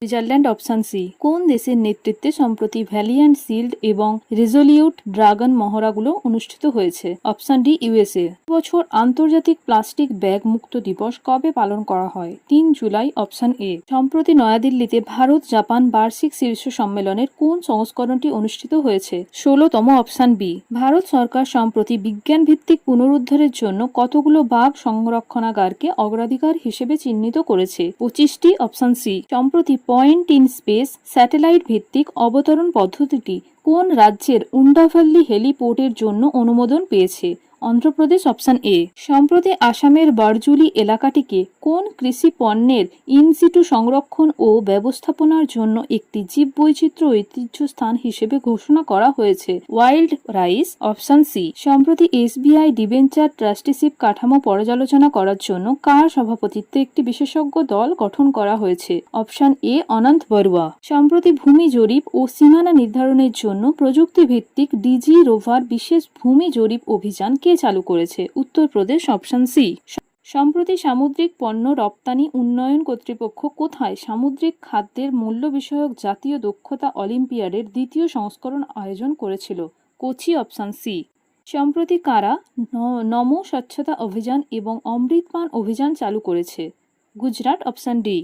Switzerland. Option C. কোন দেশের নেতৃত্বে সম্প্রতি ভ্যালিয়ান্ট শিল্ড এবং রেজলিউট ড্রাগন মহড়াগুলো অনুষ্ঠিত হয়েছে? Option D, USA. বছর আন্তর্জাতিক প্লাস্টিক ব্যাগ মুক্ত দিবস কবে পালন করা হয়? 3 জুলাই। Option A. সম্প্রতি নয়াদিল্লিতে ভারত জাপান বার্ষিক শীর্ষ সম্মেলনের কোন সংস্করণটি অনুষ্ঠিত হয়েছে? 16তম। Option B. ভারত সরকার সম্প্রতি বিজ্ঞান ভিত্তিক পুনরুদ্ধারের জন্য কতগুলো বাঘ সংরক্ষণাগারকে অগ্রাধিকার হিসেবে চিহ্নিত করেছে? 25টি। Option C. সম্প্রতি পয়েন্ট ইন স্পেস স্যাটেলাইট ভিত্তিক অবতরণ পদ্ধতিটি কোন রাজ্যের উন্ডাভাল্লি হেলিপোর্টের জন্য অনুমোদন পেয়েছে? অন্ধ্রপ্রদেশ। Option A. সম্প্রতি আসামের বারজুলি এলাকাটিকে কোন কৃষি পণ্যের ইনসিটু সংরক্ষণ ও ব্যবস্থাপনার জন্য একটি জীববৈচিত্র্য ঐতিহ্য স্থান হিসেবে ঘোষণা করা হয়েছে? Wild rice. Option C. সম্প্রতি এসবিআই ডিবেঞ্চার ট্রাস্টিশিপ কাঠামো পর্যালোচনা করার জন্য কার সভাপতিত্বে একটি বিশেষজ্ঞ দল গঠন করা হয়েছে? অপশন এ, অনন্ত বড়ুয়া। সম্প্রতি ভূমি জরিপ ও সীমানা নির্ধারণের জন্য প্রযুক্তি ভিত্তিক ডিজি রোভার বিশেষ ভূমি জরিপ অভিযান কে চালু করেছে? উত্তরপ্রদেশ। Option C. সম্প্রতি সামুদ্রিক পণ্য রপ্তানি উন্নয়ন কর্তৃপক্ষ কোথায় সামুদ্রিক খাদ্যের মূল্য বিষয়ক জাতীয় দক্ষতা অলিম্পিয়াডের দ্বিতীয় সংস্করণ আয়োজন করেছিল? কোচি। Option C. সম্প্রতি কারা নমো স্বচ্ছতা অভিযান এবং অমৃতপান অভিযান চালু করেছে? গুজরাট। Option D.